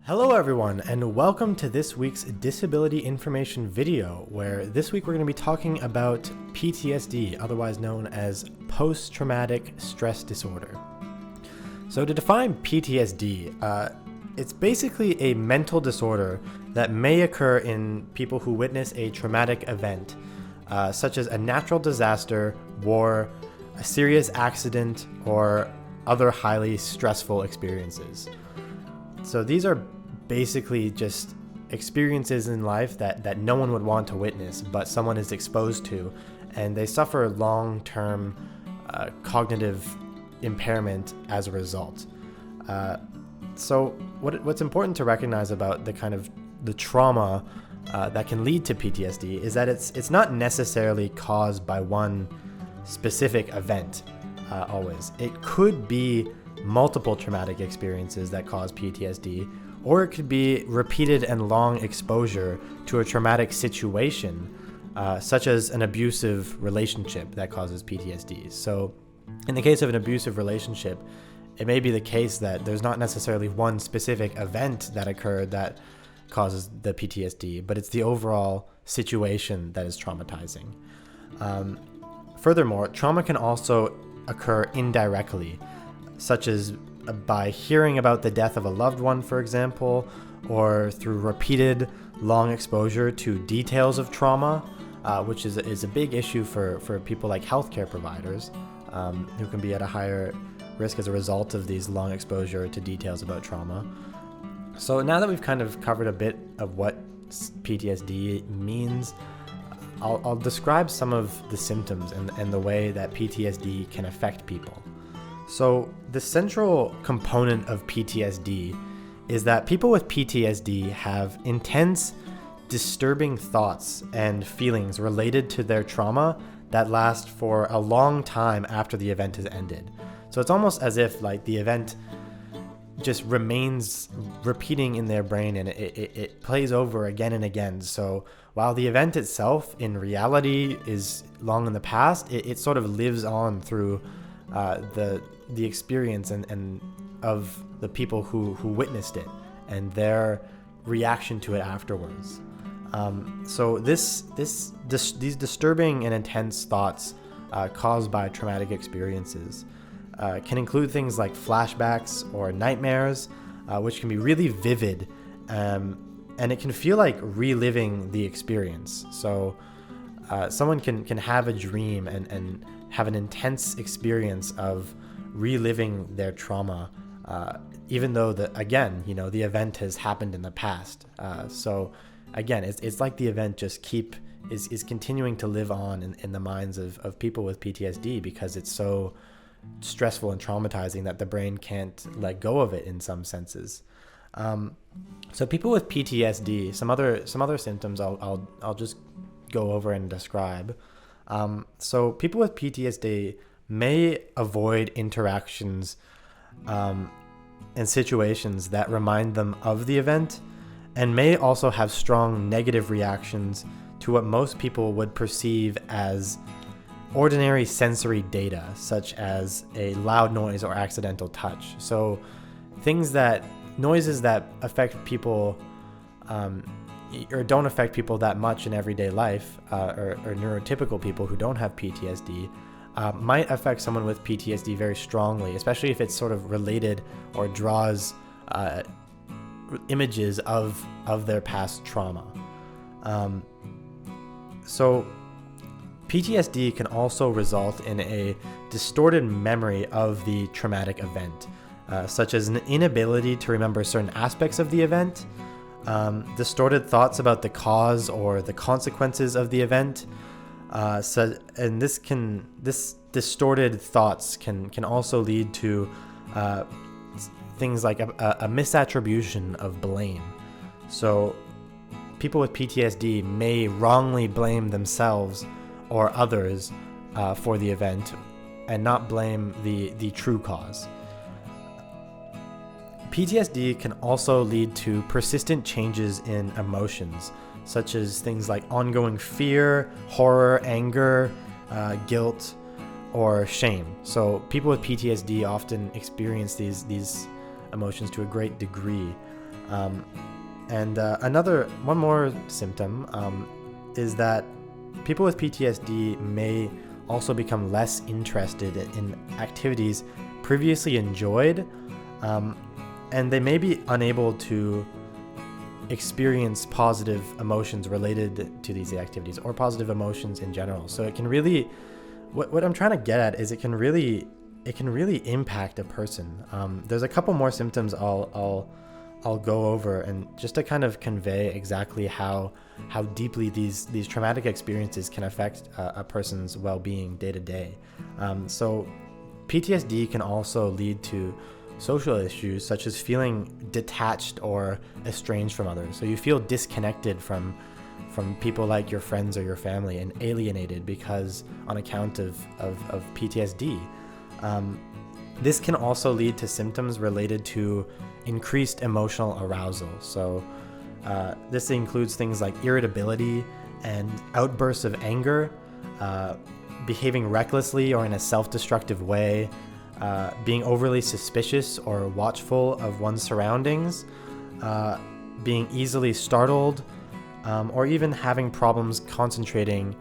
Hello everyone, and welcome to this week's disability information video, where this week we're going to be talking about PTSD, otherwise known as post-traumatic stress disorder. So to define PTSD, it's basically a mental disorder that may occur in people who witness a traumatic event, such as a natural disaster, war, a serious accident, or other highly stressful experiences. So these are basically just experiences in life that no one would want to witness, but someone is exposed to, and they suffer long-term cognitive impairment as a result. So what's important to recognize about the trauma that can lead to PTSD is that it's not necessarily caused by one specific event. Always, it could be multiple traumatic experiences that cause PTSD, or it could be repeated and long exposure to a traumatic situation, such as an abusive relationship that causes PTSD. So in the case of an abusive relationship, it may be the case that there's not necessarily one specific event that occurred that causes the PTSD, but it's the overall situation that is traumatizing. Furthermore, trauma can also occur indirectly, such as by hearing about the death of a loved one, for example, or through repeated long exposure to details of trauma, which is a big issue for people like healthcare providers, who can be at a higher risk as a result of these long exposure to details about trauma. So now that we've kind of covered a bit of what PTSD means, I'll describe some of the symptoms and the way that PTSD can affect people. So the central component of PTSD is that people with PTSD have intense, disturbing thoughts and feelings related to their trauma that last for a long time after the event has ended. So it's almost as if the event just remains repeating in their brain, and it plays over again and again. So while the event itself in reality is long in the past, it sort of lives on through the experience and of the people who witnessed it and their reaction to it afterwards. So these disturbing and intense thoughts caused by traumatic experiences can include things like flashbacks or nightmares, which can be really vivid, and it can feel like reliving the experience. So someone can have a dream and have an intense experience of reliving their trauma, even though the event has happened in the past. So again, it's like the event just is continuing to live on in the minds of people with PTSD, because it's so stressful and traumatizing that the brain can't let go of it in some senses. So people with PTSD, some other symptoms I'll just go over and describe. So people with PTSD may avoid interactions and situations that remind them of the event, and may also have strong negative reactions to what most people would perceive as ordinary sensory data, such as a loud noise or accidental touch. So noises that affect people or don't affect people that much in everyday life, or neurotypical people who don't have PTSD, might affect someone with PTSD very strongly, especially if it's sort of related or draws images of their past trauma. So PTSD can also result in a distorted memory of the traumatic event, such as an inability to remember certain aspects of the event, distorted thoughts about the cause or the consequences of the event. This distorted thoughts can also lead to things like a misattribution of blame. So people with PTSD may wrongly blame themselves or others for the event, and not blame the true cause. PTSD can also lead to persistent changes in emotions, such as things like ongoing fear, horror, anger, guilt, or shame. So people with PTSD often experience these emotions to a great degree. And one more symptom is that people with PTSD may also become less interested in activities previously enjoyed, and they may be unable to experience positive emotions related to these activities or positive emotions in general. So it can really, what I'm trying to get at is it can really impact a person. There's a couple more symptoms I'll go over, and just to kind of convey exactly how deeply these traumatic experiences can affect a person's well-being day to day. So PTSD can also lead to social issues such as feeling detached or estranged from others. So you feel disconnected from people like your friends or your family and alienated because on account of PTSD. This can also lead to symptoms related to increased emotional arousal. So this includes things like irritability and outbursts of anger, behaving recklessly or in a self-destructive way, being overly suspicious or watchful of one's surroundings, being easily startled, or even having problems concentrating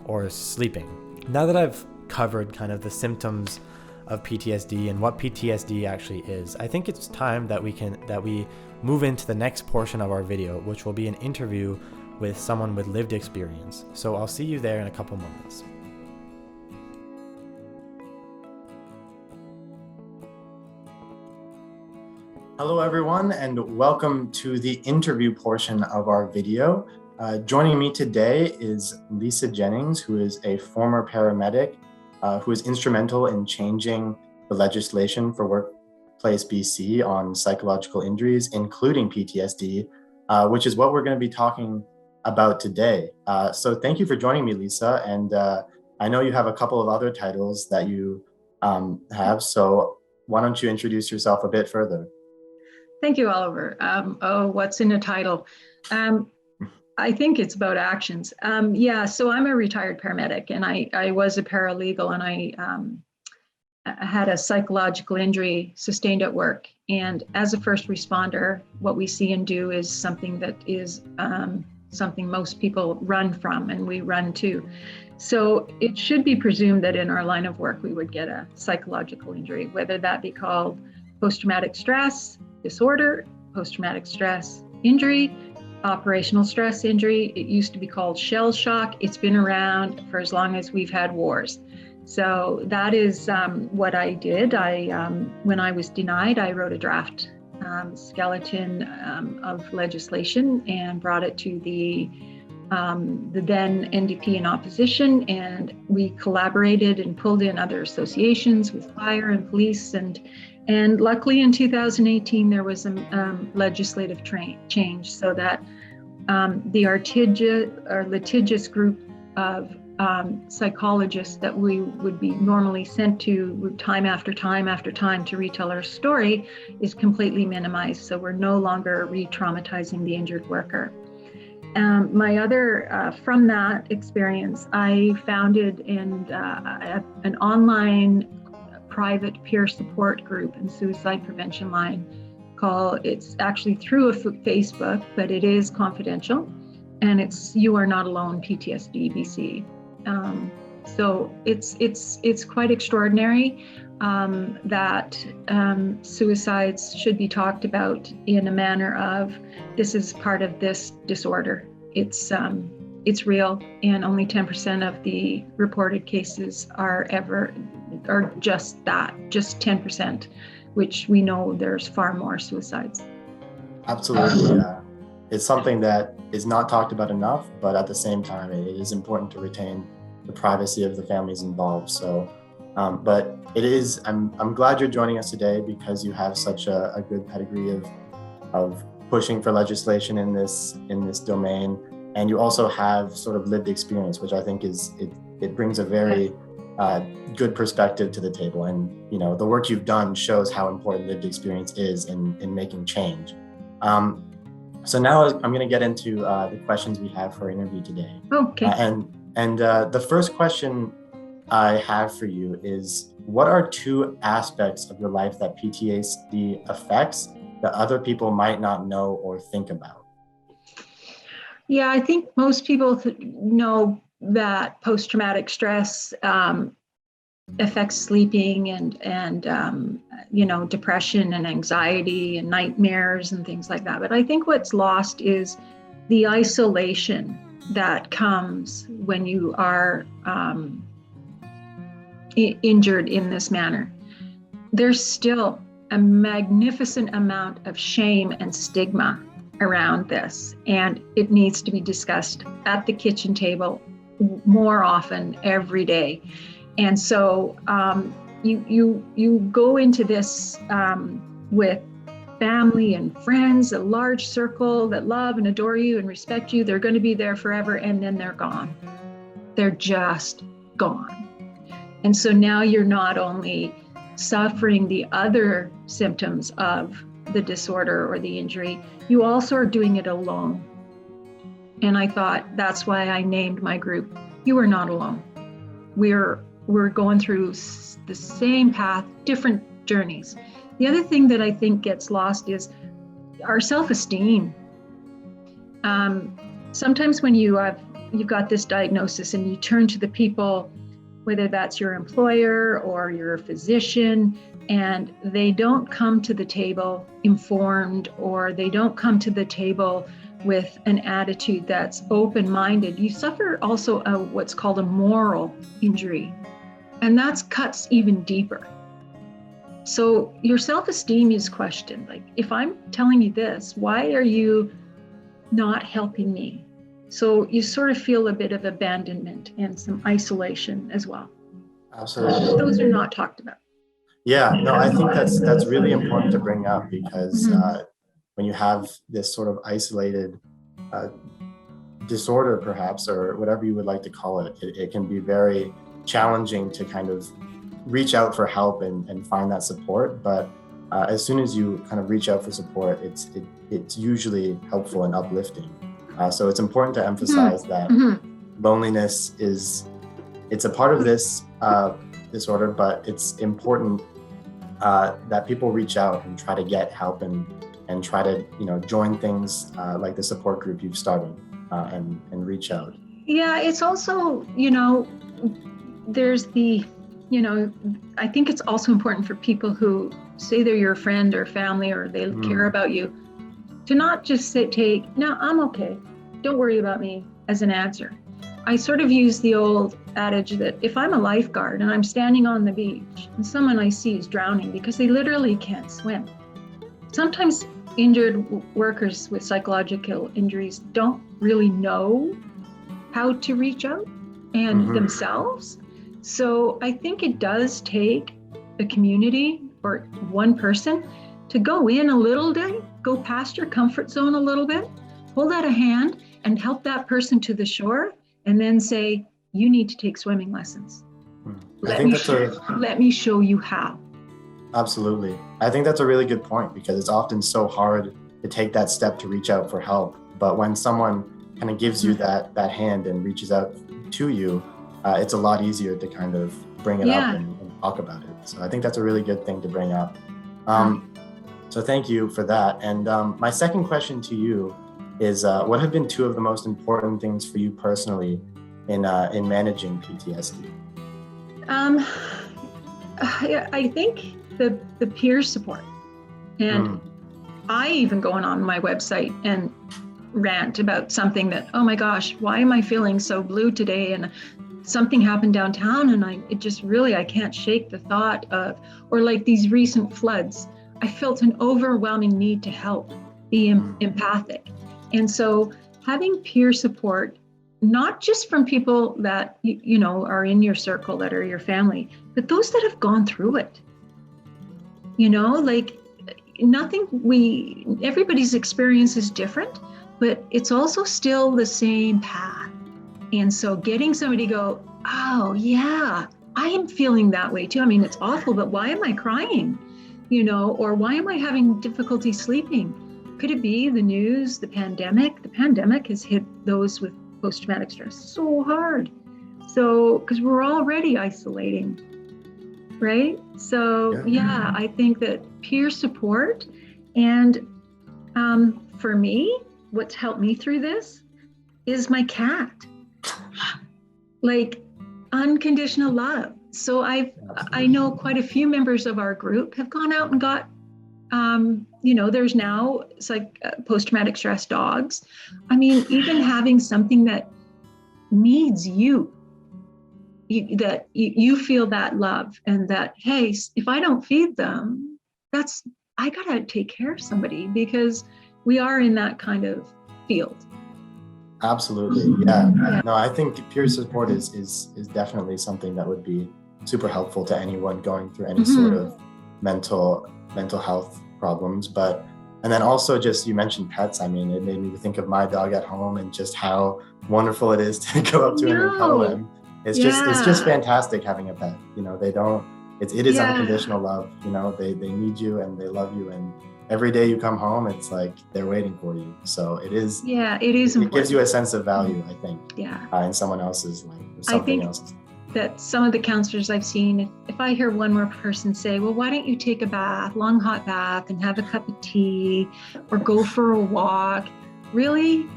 or sleeping. Now that I've covered kind of the symptoms of PTSD and what PTSD actually is, I think it's time that we move into the next portion of our video, which will be an interview with someone with lived experience. So I'll see you there in a couple moments. Hello everyone, and welcome to the interview portion of our video. Joining me today is Lisa Jennings, who is a former paramedic who is instrumental in changing the legislation for Workplace BC on psychological injuries, including PTSD, which is what we're going to be talking about today. So thank you for joining me, Lisa. And I know you have a couple of other titles that you have, so why don't you introduce yourself a bit further? Thank you, Oliver. What's in a title? I think it's about actions. So I'm a retired paramedic, and I was a paralegal, and I had a psychological injury sustained at work. And as a first responder, what we see and do is something that is something most people run from, and we run to. So it should be presumed that in our line of work, we would get a psychological injury, whether that be called post-traumatic stress disorder, post-traumatic stress injury, operational stress injury. It used to be called shell shock. It's been around for as long as we've had wars. So that is what I did. When I was denied, I wrote a draft skeleton of legislation and brought it to the then NDP in opposition, and we collaborated and pulled in other associations with fire and police, and luckily in 2018 there was a legislative change so that the litigious group of psychologists that we would be normally sent to time after time after time to retell our story is completely minimized. So we're no longer re-traumatizing the injured worker. From that experience, I founded an online private peer support group and suicide prevention line it's actually through a Facebook, but it is confidential, and it's You Are Not Alone PTSD BC. So it's quite extraordinary that suicides should be talked about in a manner of this is part of this disorder. It's real, and only 10% of the reported cases are just that, just 10%, which we know there's far more suicides. Absolutely. It's something that is not talked about enough, but at the same time, it is important to retain the privacy of the families involved. So, but it is, I'm glad you're joining us today because you have such a good pedigree of pushing for legislation in this domain. And you also have sort of lived experience, which I think it brings a very good perspective to the table. And, you know, the work you've done shows how important lived experience is in making change. So now I'm going to get into the questions we have for our interview today. Okay. And the first question I have for you is, what are two aspects of your life that PTSD affects, that other people might not know or think about? Yeah, I think most people know that post-traumatic stress affects sleeping and depression and anxiety and nightmares and things like that. But I think what's lost is the isolation that comes when you are injured in this manner. There's still a magnificent amount of shame and stigma around this, and it needs to be discussed at the kitchen table more often every day. And so you go into this with family and friends, a large circle that love and adore you and respect you. They're going to be there forever, and then they're gone. They're just gone. And so now you're not only suffering the other symptoms of the disorder or the injury, you also are doing it alone. And I thought that's why I named my group, You Are Not Alone. We're going through the same path, different journeys. The other thing that I think gets lost is our self-esteem. Sometimes when you've got this diagnosis and you turn to the people, whether that's your employer or your physician, and they don't come to the table informed, or they don't come to the table with an attitude that's open-minded, you suffer also what's called a moral injury. And that cuts even deeper. So your self-esteem is questioned. Like, if I'm telling you this, why are you not helping me? So you sort of feel a bit of abandonment and some isolation as well. Absolutely. Those are not talked about. Yeah, no, I think that's really important to bring up, because when you have this sort of isolated disorder, perhaps, or whatever you would like to call it, it can be very challenging to kind of reach out for help and find that support. But as soon as you kind of reach out for support, it's usually helpful and uplifting. So it's important to emphasize that loneliness it's a part of this disorder, but it's important that people reach out and try to get help and try to join things like the support group you've started and reach out. Yeah, it's also there's I think it's also important for people who say they're your friend or family or they care about you to not just take, no, I'm okay, don't worry about me, as an answer. I sort of use the old adage that if I'm a lifeguard and I'm standing on the beach and someone I see is drowning because they literally can't swim. Sometimes injured workers with psychological injuries don't really know how to reach out and themselves. So I think it does take a community or one person to go in a little bit, go past your comfort zone a little bit, hold out a hand and help that person to the shore, and then say, you need to take swimming lessons. Let me show you how. Absolutely. I think that's a really good point, because it's often so hard to take that step to reach out for help. But when someone kind of gives you that hand and reaches out to you, it's a lot easier to kind of bring it up and talk about it. So I think that's a really good thing to bring up. So thank you for that. And my second question to you is, what have been two of the most important things for you personally in managing PTSD? I think the peer support. And I even go on my website and rant about something that, oh my gosh, why am I feeling so blue today? And something happened downtown and I can't shake the thought of, or like these recent floods, I felt an overwhelming need to help, be empathic. And so having peer support, not just from people that are in your circle, that are your family, but those that have gone through it. Like everybody's experience is different, but it's also still the same path. And so getting somebody to go, oh yeah, I am feeling that way too. I mean, it's awful, but why am I crying? Or why am I having difficulty sleeping? Could it be the news, the pandemic? The pandemic has hit those with post-traumatic stress so hard. So, because we're already isolating, right? So yeah, I think that peer support And for me, what's helped me through this is my cat. Like unconditional love. So I know quite a few members of our group have gone out and got, there's now, it's like post-traumatic stress dogs. I mean, even having something that needs you, that you feel that love, and that, hey, if I don't feed them, I gotta take care of somebody, because we are in that kind of field. Absolutely. Yeah. No, I think peer support is definitely something that would be super helpful to anyone going through any sort of mental health problems. And then also, just, you mentioned pets. I mean, it made me think of my dog at home and just how wonderful it is to go up to him and cuddle him. It's just fantastic having a pet. It is unconditional love. They need you and they love you, and every day you come home, it's like they're waiting for you. So it is. Yeah, it is. It gives you a sense of value, I think. Yeah. In someone else's life, or something else's. That some of the counselors I've seen, if I hear one more person say, well, why don't you take a bath, long hot bath, and have a cup of tea, or go for a walk? Really?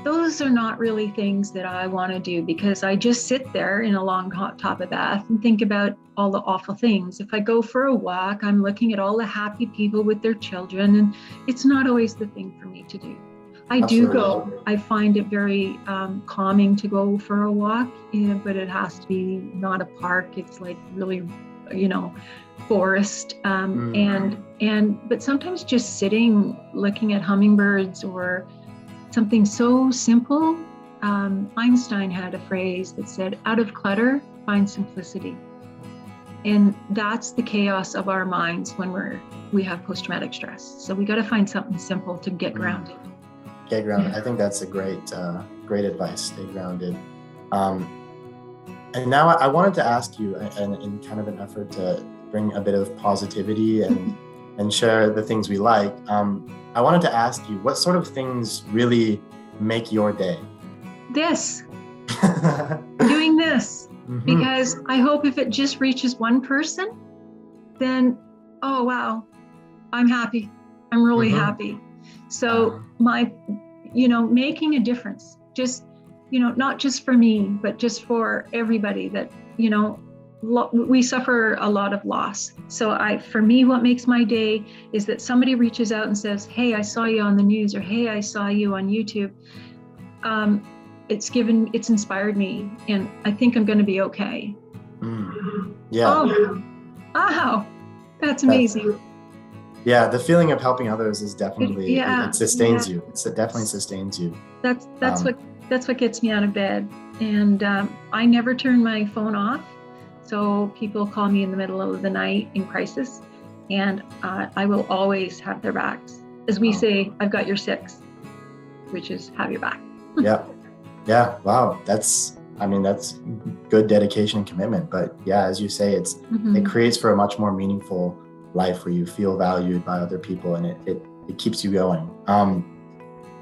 Those are not really things that I want to do, because I just sit there in a long hot tub bath and think about all the awful things. If I go for a walk, I'm looking at all the happy people with their children, and it's not always the thing for me to do. I do go. I find it very calming to go for a walk, but it has to be not a park. It's like really, forest. But sometimes just sitting, looking at hummingbirds, or something so simple. Einstein had a phrase that said, out of clutter, find simplicity. And that's the chaos of our minds when we have post-traumatic stress. So we got to find something simple to get grounded. Get grounded. I think that's a great advice. Stay grounded. And now I wanted to ask you, and in kind of an effort to bring a bit of positivity and share the things we like, I wanted to ask you, what sort of things really make your day? This. Doing this. Because I hope if it just reaches one person, then, oh, wow, I'm happy. I'm really happy. So making a difference, just, not just for me, but just for everybody that, we suffer a lot of loss. So for me, what makes my day is that somebody reaches out and says, hey, I saw you on the news, or hey, I saw you on YouTube. It's inspired me, and I think I'm going to be okay. Yeah. Oh, wow. That's amazing. The feeling of helping others is definitely, it sustains you. It definitely sustains you. That's what gets me out of bed. And I never turn my phone off. So people call me in the middle of the night in crisis, and I will always have their backs. As we say, I've got your six, which is have your back. Yeah. Wow. That's good dedication and commitment. But yeah, as you say, it creates for a much more meaningful life where you feel valued by other people, and it keeps you going.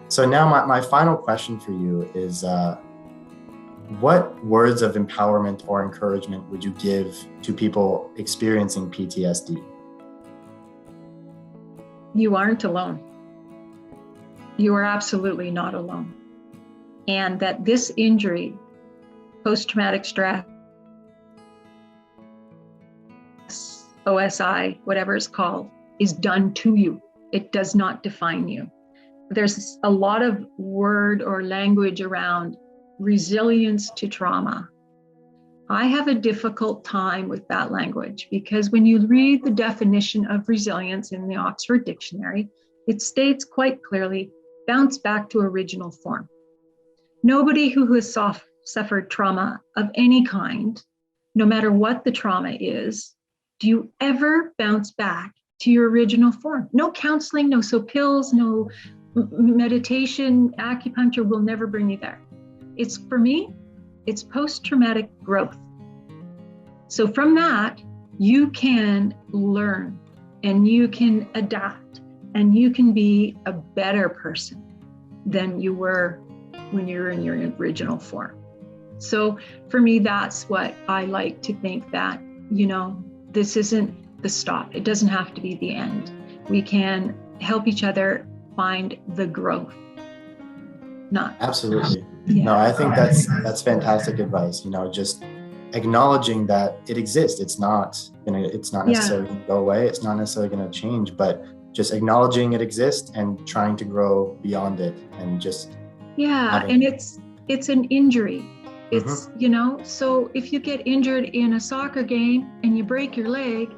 So now my final question for you is, what words of empowerment or encouragement would you give to people experiencing PTSD? You aren't alone. You are absolutely not alone. And that this injury, post-traumatic stress, OSI, whatever it's called, is done to you. It does not define you. There's a lot of word or language around resilience to trauma. I have a difficult time with that language, because when you read the definition of resilience in the Oxford Dictionary, it states quite clearly, bounce back to original form. Nobody who has suffered trauma of any kind, no matter what the trauma is, do you ever bounce back to your original form? No counseling, no pills, no meditation, acupuncture will never bring you there. For me, it's post-traumatic growth. So from that, you can learn, and you can adapt, and you can be a better person than you were when you were in your original form. So for me, that's what I like to think, that, this isn't the stop. It doesn't have to be the end. We can help each other find the growth. Not Absolutely. yeah. No, I think that's fantastic advice. Just acknowledging that it exists. It's not necessarily going to go away. It's not necessarily going to change, but just acknowledging it exists and trying to grow beyond it, and just and it's an injury. It's so if you get injured in a soccer game and you break your leg,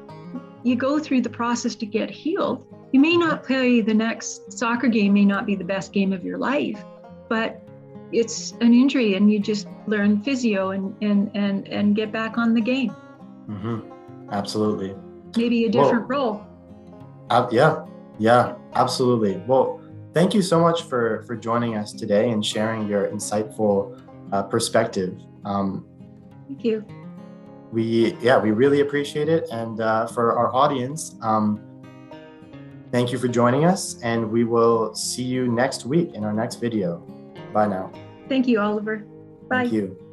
you go through the process to get healed. You may not play the next soccer game, may not be the best game of your life, but it's an injury, and you just learn physio and get back on the game. Absolutely. Maybe a different role. Yeah, absolutely. Well, thank you so much for joining us today and sharing your insightful perspective. Thank you. We really appreciate it. And for our audience, thank you for joining us, and we will see you next week in our next video. Bye now. Thank you, Oliver. Bye. Thank you.